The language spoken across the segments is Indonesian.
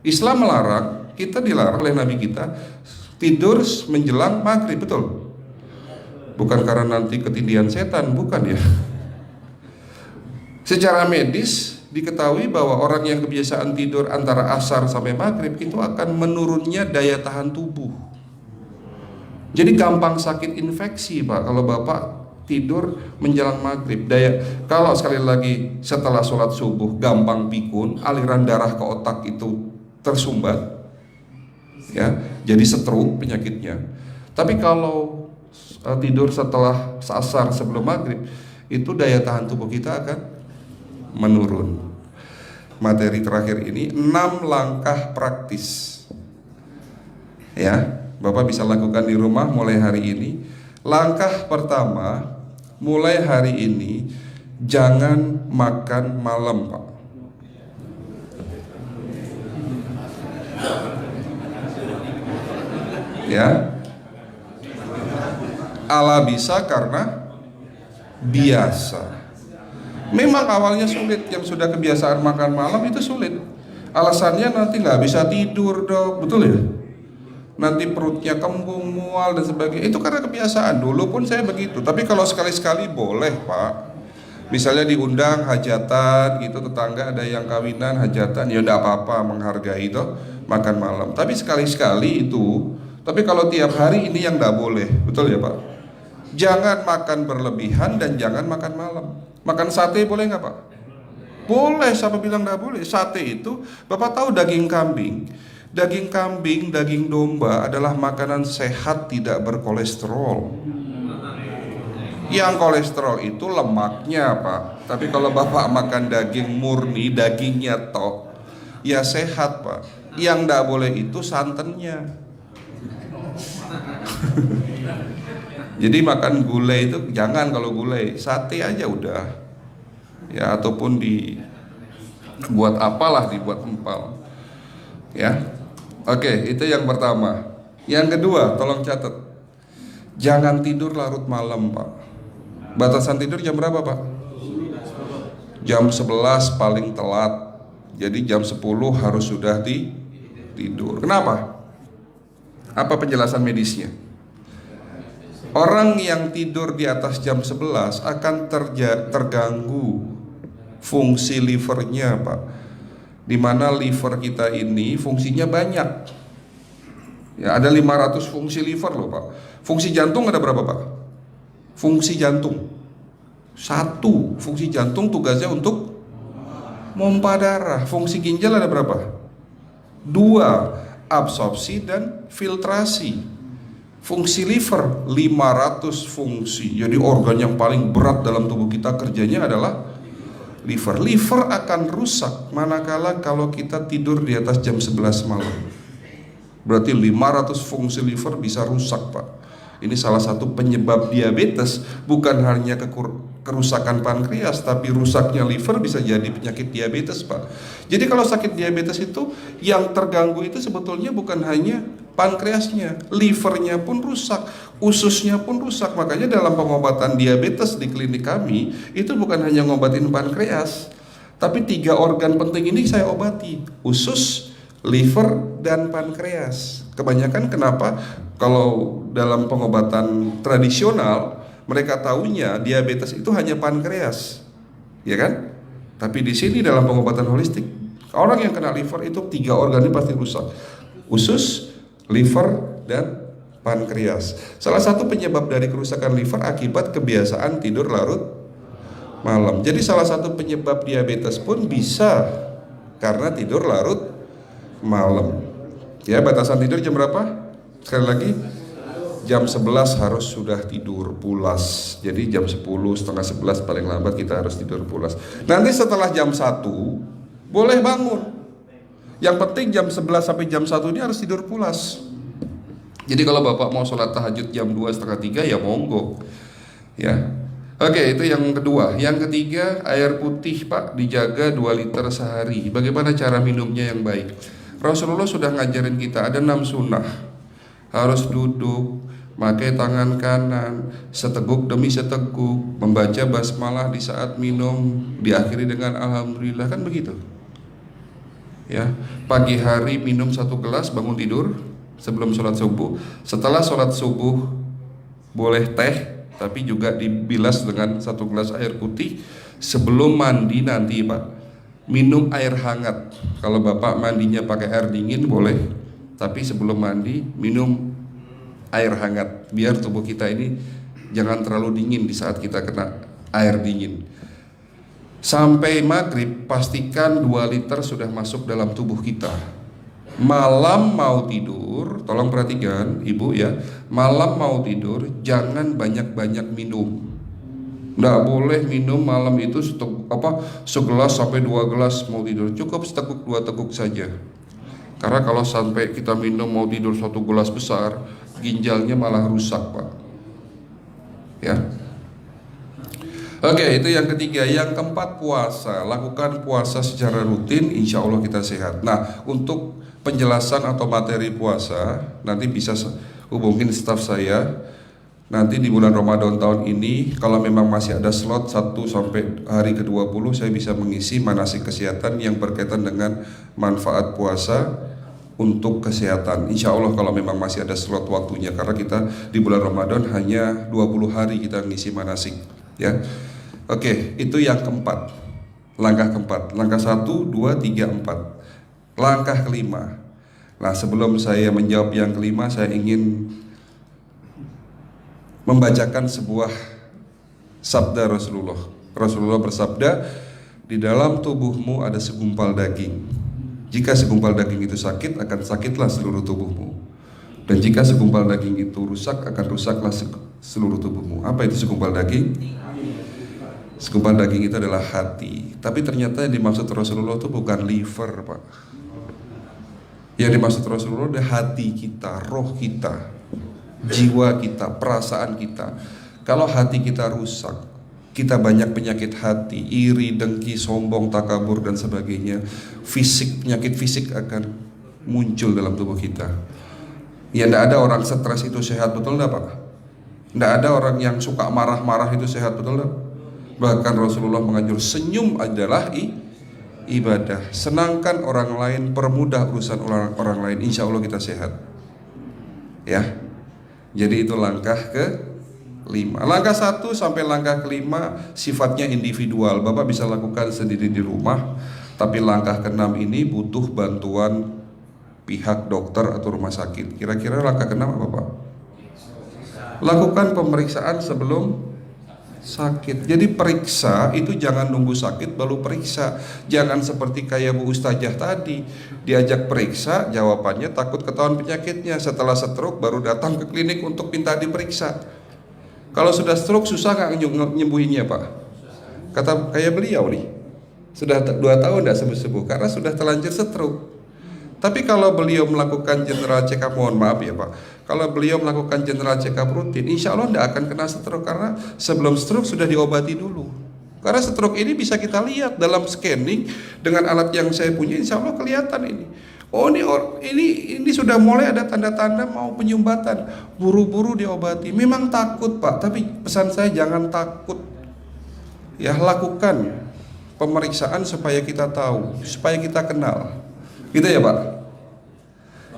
Islam melarang, kita dilarang oleh Nabi kita tidur menjelang maghrib, betul? Bukan karena nanti ketindihan setan, bukan ya. Secara medis diketahui bahwa orang yang kebiasaan tidur antara asar sampai maghrib itu akan menurunnya daya tahan tubuh. Jadi gampang sakit infeksi Pak kalau Bapak tidur menjelang maghrib. Kalau sekali lagi setelah sholat subuh gampang pikun, aliran darah ke otak itu tersumbat, ya, jadi stroke penyakitnya. Tapi kalau tidur setelah asar sebelum maghrib, itu daya tahan tubuh kita akan menurun. Materi terakhir ini 6 langkah praktis, ya, Bapak bisa lakukan di rumah mulai hari ini. Langkah pertama, mulai hari ini jangan makan malam Pak. Ya, ala bisa karena biasa. Memang awalnya sulit, yang sudah kebiasaan makan malam itu sulit. Alasannya nanti nggak bisa tidur dok, betul ya? Nanti perutnya kembung, mual dan sebagainya. Itu karena kebiasaan. Dulu pun saya begitu. Tapi kalau sekali-sekali boleh Pak. Misalnya diundang hajatan gitu, tetangga ada yang kawinan hajatan, ya udah apa-apa, menghargai itu makan malam. Tapi sekali-sekali itu. Tapi kalau tiap hari ini yang nggak boleh, betul ya Pak? Jangan makan berlebihan dan jangan makan malam. Makan sate boleh nggak Pak? Boleh, siapa bilang nggak boleh? Sate itu, Bapak tahu daging kambing? Daging kambing, daging domba adalah makanan sehat, tidak berkolesterol. Yang kolesterol itu lemaknya Pak. Tapi kalau Bapak makan daging murni, dagingnya tok, ya sehat Pak. Yang nggak boleh itu santannya. Jadi makan gulai itu jangan, kalau gulai sate aja udah, ya, ataupun dibuat apalah, dibuat empal, ya. Oke, itu yang pertama. Yang kedua, tolong catat, jangan tidur larut malam Pak. Batasan tidur jam berapa Pak? Jam 11 paling telat. Jadi jam 10 harus sudah tidur. Kenapa? Apa penjelasan medisnya? Orang yang tidur di atas jam 11 akan terganggu fungsi livernya Pak. Dimana liver kita ini fungsinya banyak, ya, ada 500 fungsi liver loh Pak. Fungsi jantung ada berapa Pak? Fungsi jantung 1. Fungsi jantung tugasnya untuk mompa darah. Fungsi ginjal ada berapa? 2. Absorpsi dan filtrasi. Fungsi liver 500 fungsi. Jadi organ yang paling berat dalam tubuh kita kerjanya adalah liver. Liver akan rusak manakala kalau kita tidur di atas jam 11 malam. Berarti 500 fungsi liver bisa rusak Pak. Ini salah satu penyebab diabetes. Bukan hanya kerusakan pankreas, tapi rusaknya liver bisa jadi penyakit diabetes Pak. Jadi kalau sakit diabetes itu yang terganggu itu sebetulnya bukan hanya pankreasnya, livernya pun rusak, ususnya pun rusak. Makanya dalam pengobatan diabetes di klinik kami itu bukan hanya ngobatin pankreas, tapi 3 organ penting ini saya obati: usus, liver, dan pankreas. Kebanyakan kenapa? Kalau dalam pengobatan tradisional mereka tahunya diabetes itu hanya pankreas, ya kan? Tapi di sini dalam pengobatan holistik, orang yang kena liver itu 3 organ ini pasti rusak: usus, liver, dan pankreas. Salah satu penyebab dari kerusakan liver akibat kebiasaan tidur larut malam. Jadi salah satu penyebab diabetes pun bisa karena tidur larut malam. Ya, batasan tidur jam berapa? Sekali lagi, jam 11 harus sudah tidur pulas. Jadi jam 10, setengah 11 paling lambat kita harus tidur pulas. Nanti setelah jam 1 boleh bangun. Yang penting jam 11 sampai jam 1 ini harus tidur pulas. Jadi kalau Bapak mau sholat tahajud jam 2, setengah 3 ya monggo, ya. Oke, itu yang kedua. Yang ketiga, air putih Pak dijaga 2 liter sehari. Bagaimana cara minumnya yang baik? Rasulullah sudah ngajarin kita ada 6 sunnah. Harus duduk, pakai tangan kanan, seteguk demi seteguk, membaca basmalah di saat minum, diakhiri dengan alhamdulillah, kan begitu. Ya, pagi hari minum 1 gelas bangun tidur sebelum sholat subuh. Setelah sholat subuh boleh teh, tapi juga dibilas dengan 1 gelas air putih. Sebelum mandi nanti Pak, minum air hangat. Kalau Bapak mandinya pakai air dingin boleh, tapi sebelum mandi minum air hangat, biar tubuh kita ini jangan terlalu dingin di saat kita kena air dingin. Sampai maghrib pastikan 2 liter sudah masuk dalam tubuh kita. Malam mau tidur, tolong perhatikan Ibu ya, malam mau tidur jangan banyak-banyak minum. Nggak boleh minum malam itu segelas sampai 2 gelas mau tidur, cukup seteguk 2 teguk saja. Karena kalau sampai kita minum mau tidur 1 gelas besar, ginjalnya malah rusak Pak. Ya. Oke, itu yang ketiga. Yang keempat, puasa. Lakukan puasa secara rutin, insya Allah kita sehat. Nah, untuk penjelasan atau materi puasa nanti bisa hubungin staf saya. Nanti di bulan Ramadan tahun ini, kalau memang masih ada slot 1 sampai hari ke-20, saya bisa mengisi manasik kesehatan yang berkaitan dengan manfaat puasa untuk kesehatan. Insya Allah kalau memang masih ada slot waktunya, karena kita di bulan Ramadan hanya 20 hari kita mengisi manasik. Ya. Oke, itu yang keempat. Langkah keempat. Langkah 1, 2, 3, 4. Langkah kelima. Nah, sebelum saya menjawab yang kelima, saya ingin membacakan sebuah sabda Rasulullah. Rasulullah bersabda, di dalam tubuhmu ada segumpal daging. Jika segumpal daging itu sakit, akan sakitlah seluruh tubuhmu. Dan jika segumpal daging itu rusak, akan rusaklah seluruh tubuhmu. Apa itu segumpal daging? Segumpal daging itu adalah hati. Tapi ternyata yang dimaksud Rasulullah itu bukan liver Pak. Yang dimaksud Rasulullah adalah hati kita, roh kita, jiwa kita, perasaan kita. Kalau hati kita rusak, kita banyak penyakit hati, iri, dengki, sombong, takabur dan sebagainya. Penyakit fisik akan muncul dalam tubuh kita. Ya, tidak ada orang stres itu sehat, betul tidak Pak? Tidak ada orang yang suka marah-marah itu sehat, betul tidak? Bahkan Rasulullah mengajar senyum adalah ibadah. Senangkan orang lain, permudah urusan orang lain, insya Allah kita sehat. Ya, jadi itu langkah ke-5. Langkah 1 sampai langkah ke-5 sifatnya individual, Bapak bisa lakukan sendiri di rumah. Tapi langkah ke-6 ini butuh bantuan pihak dokter atau rumah sakit. Kira-kira langkah ke-6 apa Pak? Lakukan pemeriksaan sebelum sakit. Jadi periksa itu jangan nunggu sakit baru periksa. Jangan seperti kayak Bu Ustazah tadi, diajak periksa, jawabannya takut ketahuan penyakitnya. Setelah stroke baru datang ke klinik untuk minta diperiksa. Kalau sudah stroke susah nggak nyembuhinnya Pak? Kata kayak beliau nih, sudah 2 tahun tidak sembuh-sembuh karena sudah terlanjur stroke. Tapi kalau beliau melakukan general check up, mohon maaf ya Pak, kalau beliau melakukan general check up rutin, insya Allah tidak akan kena stroke, karena sebelum stroke sudah diobati dulu. Karena stroke ini bisa kita lihat dalam scanning dengan alat yang saya punya, insya Allah kelihatan ini. Oh ini sudah mulai ada tanda-tanda mau penyumbatan, buru-buru diobati. Memang takut Pak, tapi pesan saya jangan takut. Ya, lakukan pemeriksaan supaya kita tahu, supaya kita kenal. Gitu ya Pak.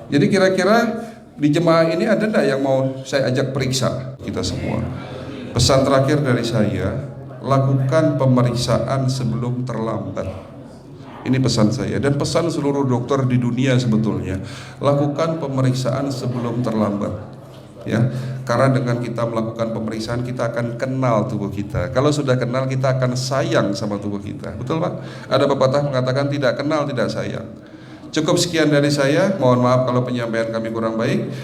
Jadi kira-kira di jemaah ini ada enggak yang mau saya ajak periksa kita semua? Pesan terakhir dari saya, lakukan pemeriksaan sebelum terlambat. Ini pesan saya dan pesan seluruh dokter di dunia sebetulnya. Lakukan pemeriksaan sebelum terlambat. Ya, karena dengan kita melakukan pemeriksaan kita akan kenal tubuh kita. Kalau sudah kenal kita akan sayang sama tubuh kita. Betul Pak? Ada pepatah mengatakan tidak kenal tidak sayang. Cukup sekian dari saya. Mohon maaf kalau penyampaian kami kurang baik.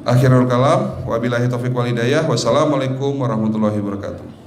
Akhirul kalam, wabillahi taufiq wal hidayah. Wassalamualaikum warahmatullahi wabarakatuh.